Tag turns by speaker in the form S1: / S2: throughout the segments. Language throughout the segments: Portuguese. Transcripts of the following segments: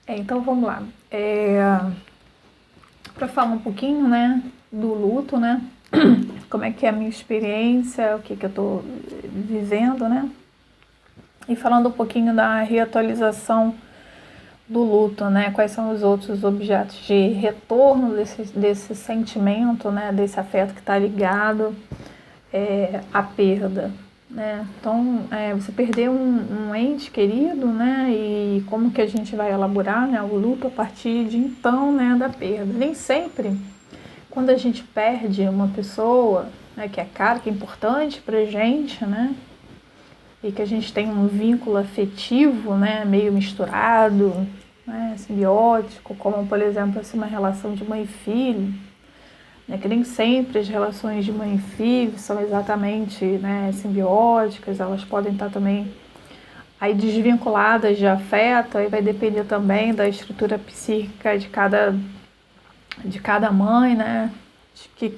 S1: Então vamos lá. Para falar um pouquinho, né, do luto, né? Como é que é a minha experiência, o que eu estou vivendo, né? E falando um pouquinho da reatualização do luto, né? Quais são os outros objetos de retorno desse sentimento, né? Desse afeto que está ligado à perda, né? Então, você perdeu um ente querido, né? E como que a gente vai elaborar, né, o luto a partir de então, né, da perda. Nem sempre, quando a gente perde uma pessoa, né, que é cara, que é importante pra gente, né? E que a gente tem um vínculo afetivo, né, meio misturado, né, simbiótico, como, por exemplo, assim, uma relação de mãe e filho, né, que nem sempre as relações de mãe e filho são exatamente, né, simbióticas, elas podem estar também aí desvinculadas de afeto, aí vai depender também da estrutura psíquica de cada mãe, né,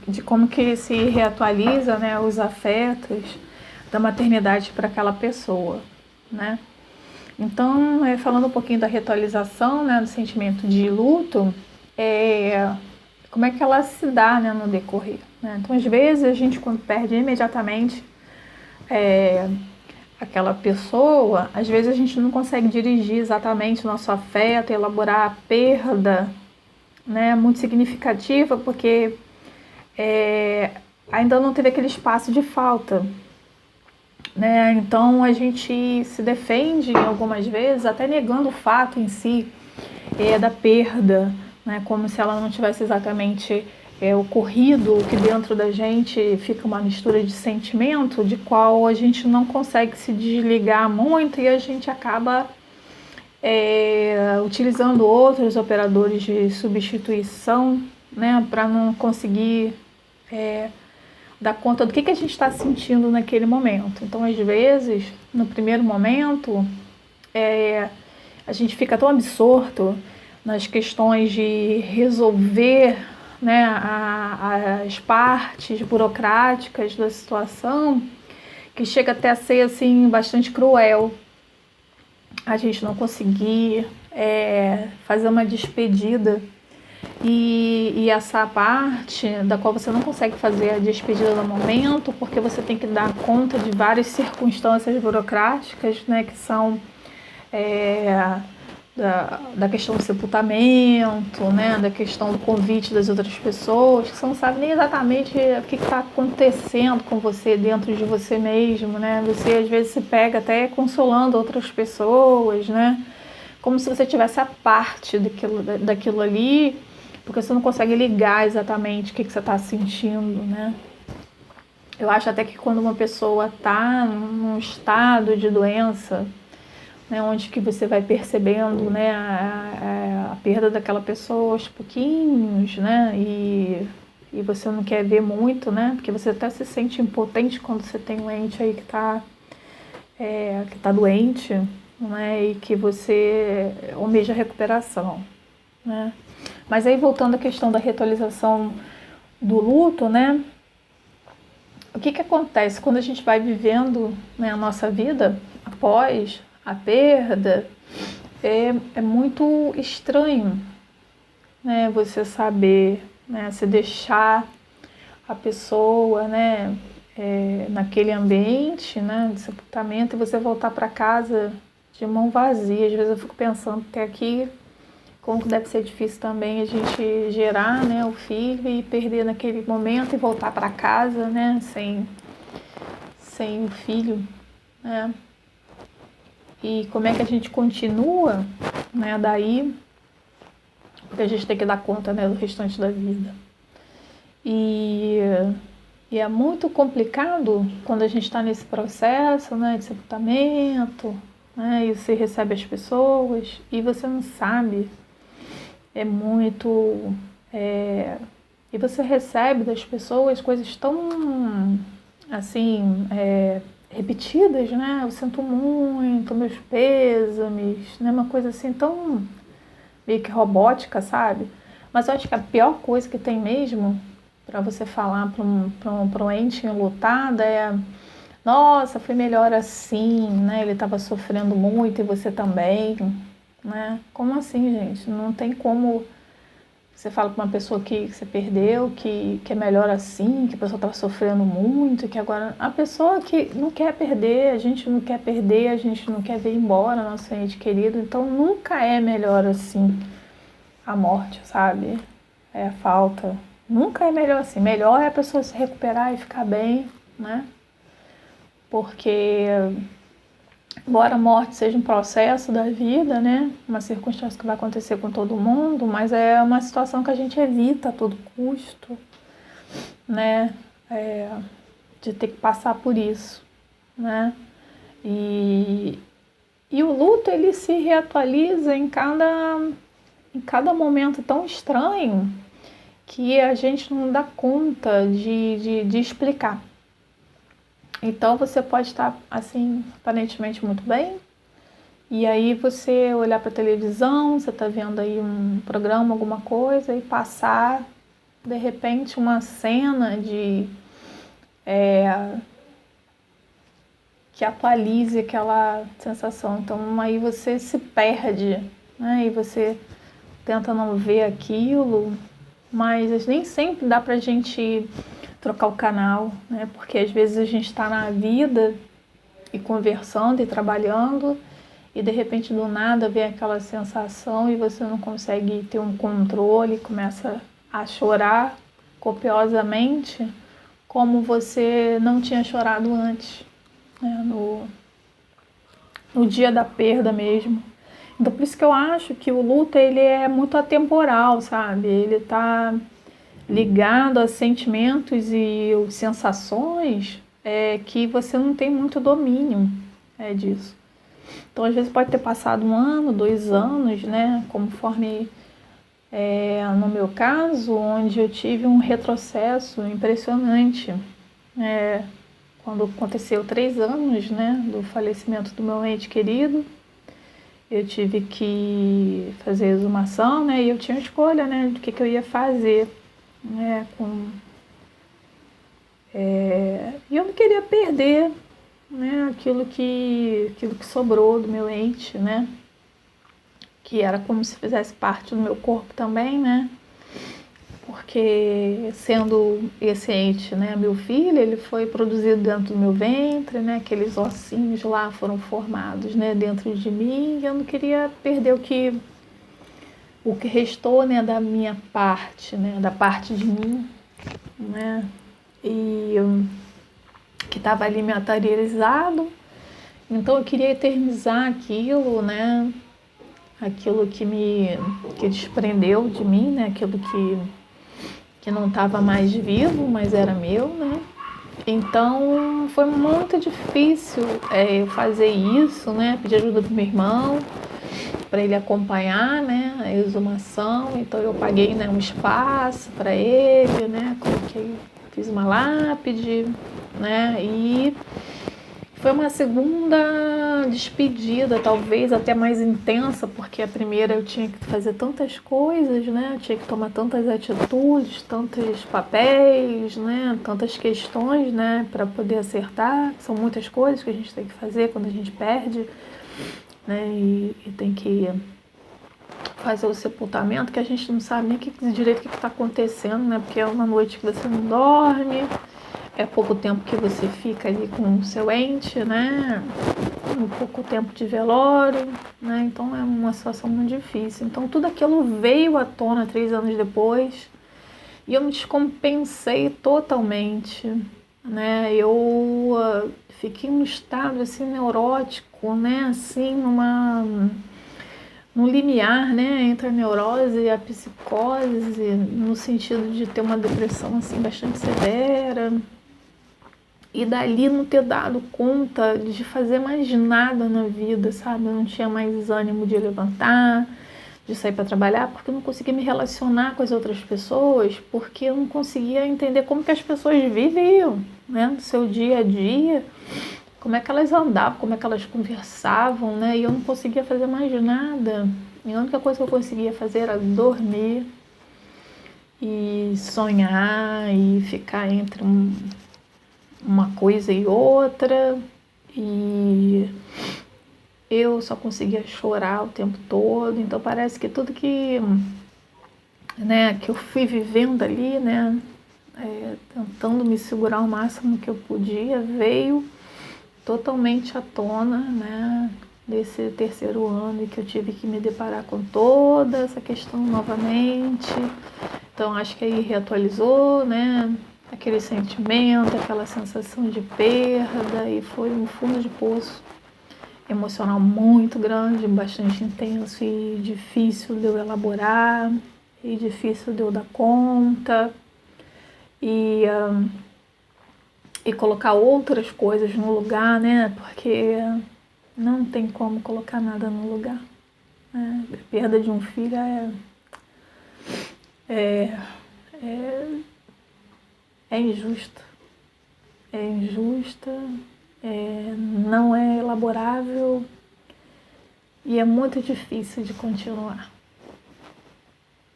S1: de como que se reatualiza, né, os afetos da maternidade para aquela pessoa, né? Então, falando um pouquinho da reatualização, né, do sentimento de luto, como é que ela se dá, né, no decorrer, né? Então, às vezes, a gente, quando perde imediatamente aquela pessoa, às vezes a gente não consegue dirigir exatamente o nosso afeto, elaborar a perda, né, muito significativa, porque ainda não teve aquele espaço de falta, né? Então a gente se defende algumas vezes até negando o fato em si da perda, né? Como se ela não tivesse exatamente ocorrido, que dentro da gente fica uma mistura de sentimento de qual a gente não consegue se desligar muito e a gente acaba utilizando outros operadores de substituição, né? Para não conseguir dar conta do que a gente está sentindo naquele momento. Então, às vezes, no primeiro momento, a gente fica tão absorto nas questões de resolver, né, as partes burocráticas da situação, que chega até a ser assim, bastante cruel a gente não conseguir fazer uma despedida. E essa parte da qual você não consegue fazer a despedida no momento, porque você tem que dar conta de várias circunstâncias burocráticas, né, que são da questão do sepultamento, né, da questão do convite das outras pessoas, que você não sabe nem exatamente o que está acontecendo com você dentro de você mesmo, né? Você às vezes se pega até consolando outras pessoas, né? Como se você tivesse a parte daquilo ali, porque você não consegue ligar exatamente o que você está sentindo, né? Eu acho até que quando uma pessoa está num estado de doença, né, onde que você vai percebendo, né, a perda daquela pessoa aos pouquinhos, né, e você não quer ver muito, né, porque você até se sente impotente quando você tem um ente aí que tá doente, né, e que você almeja a recuperação, né. Mas aí, voltando à questão da reatualização do luto, né, o que acontece quando a gente vai vivendo, né, a nossa vida após a perda? É muito estranho, né, você saber, né, se deixar a pessoa, né, naquele ambiente, né, de sepultamento, e você voltar para casa de mão vazia. Às vezes eu fico pensando até aqui como que deve ser difícil também a gente gerar, né, o filho e perder naquele momento e voltar para casa, né, sem o filho, né? E como é que a gente continua, né, daí, porque a gente tem que dar conta, né, do restante da vida. E é muito complicado quando a gente está nesse processo, né, de sepultamento, né, e você recebe as pessoas e você não sabe. É muito... e você recebe das pessoas coisas tão, assim, repetidas, né? Eu sinto muito, meus pêsames, né? Uma coisa assim tão meio que robótica, sabe? Mas eu acho que a pior coisa que tem mesmo para você falar para um ente enlutado nossa, foi melhor assim, né? Ele estava sofrendo muito e você também, né? Como assim, gente? Não tem como você fala com uma pessoa que você perdeu, que é melhor assim, que a pessoa estava sofrendo muito, que agora... A pessoa que não quer perder, a gente não quer perder, a gente não quer ver embora nosso ente querido, então nunca é melhor assim a morte, sabe? É a falta. Nunca é melhor assim. Melhor é a pessoa se recuperar e ficar bem, né? Porque, embora a morte seja um processo da vida, né? Uma circunstância que vai acontecer com todo mundo, mas é uma situação que a gente evita a todo custo, né? De ter que passar por isso, né? E o luto, ele se reatualiza em cada momento tão estranho que a gente não dá conta de explicar. Então você pode estar assim, aparentemente muito bem, e aí você olhar para a televisão, você está vendo aí um programa, alguma coisa, e passar de repente uma cena que atualize aquela sensação. Então aí você se perde, né? E você tenta não ver aquilo, mas nem sempre dá pra gente trocar o canal, né? Porque às vezes a gente está na vida e conversando e trabalhando e de repente do nada vem aquela sensação e você não consegue ter um controle, começa a chorar copiosamente como você não tinha chorado antes, né? No dia da perda mesmo. Então por isso que eu acho que o luto ele é muito atemporal, sabe? Ele tá ligado a sentimentos e sensações que você não tem muito domínio disso. Então, às vezes pode ter passado 1 ano, 2 anos, né? Conforme no meu caso, onde eu tive um retrocesso impressionante. Quando aconteceu 3 anos, né, do falecimento do meu ente querido, eu tive que fazer exumação, né? E eu tinha escolha, né, do que eu ia fazer. E eu não queria perder, né, aquilo que sobrou do meu ente, né, que era como se fizesse parte do meu corpo também, né, porque sendo esse ente, né, meu filho, ele foi produzido dentro do meu ventre, né, aqueles ossinhos lá foram formados, né, dentro de mim, e eu não queria perder o que restou, né, da minha parte, né, da parte de mim, né, e que estava ali materializado. Então eu queria eternizar aquilo, né, aquilo que desprendeu de mim, né, aquilo que não estava mais vivo, mas era meu, né. Então foi muito difícil eu fazer isso, né, pedir ajuda do meu irmão para ele acompanhar, né, a exumação. Então eu paguei, né, um espaço para ele, né, fiz uma lápide, né, e foi uma segunda despedida, talvez até mais intensa, porque a primeira eu tinha que fazer tantas coisas, né, eu tinha que tomar tantas atitudes, tantos papéis, né, tantas questões, né, para poder acertar. São muitas coisas que a gente tem que fazer quando a gente perde, né, e tem que fazer o sepultamento, que a gente não sabe nem direito o que está acontecendo, né? Porque é uma noite que você não dorme, é pouco tempo que você fica ali com o seu ente, né? Um pouco tempo de velório, né? Então é uma situação muito difícil. Então tudo aquilo veio à tona 3 anos depois e eu me descompensei totalmente, né? Eu fiquei num estado assim neurótico, né? Assim, no limiar, né, entre a neurose e a psicose, no sentido de ter uma depressão assim bastante severa, e dali não ter dado conta de fazer mais nada na vida, sabe? Eu não tinha mais ânimo de levantar, de sair para trabalhar, porque eu não conseguia me relacionar com as outras pessoas, porque eu não conseguia entender como que as pessoas viviam, né, no seu dia a dia, como é que elas andavam, como é que elas conversavam, né? E eu não conseguia fazer mais nada. E a única coisa que eu conseguia fazer era dormir e sonhar e ficar entre uma coisa e outra. E eu só conseguia chorar o tempo todo. Então parece que tudo que, né, que eu fui vivendo ali, né, tentando me segurar o máximo que eu podia, veio totalmente à tona, né, desse terceiro ano, e que eu tive que me deparar com toda essa questão novamente. Então acho que aí reatualizou, né, aquele sentimento, aquela sensação de perda, e foi um fundo de poço emocional muito grande, bastante intenso e difícil de eu elaborar, e difícil de eu dar conta, e colocar outras coisas no lugar, né? Porque não tem como colocar nada no lugar, né? A perda de um filho é, é, é injusta, não é elaborável e é muito difícil de continuar,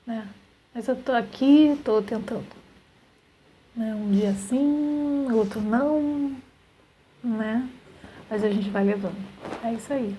S1: né? Mas eu tô aqui, tô tentando, né? Um dia sim, outro não, né? Mas a gente vai levando. É isso aí.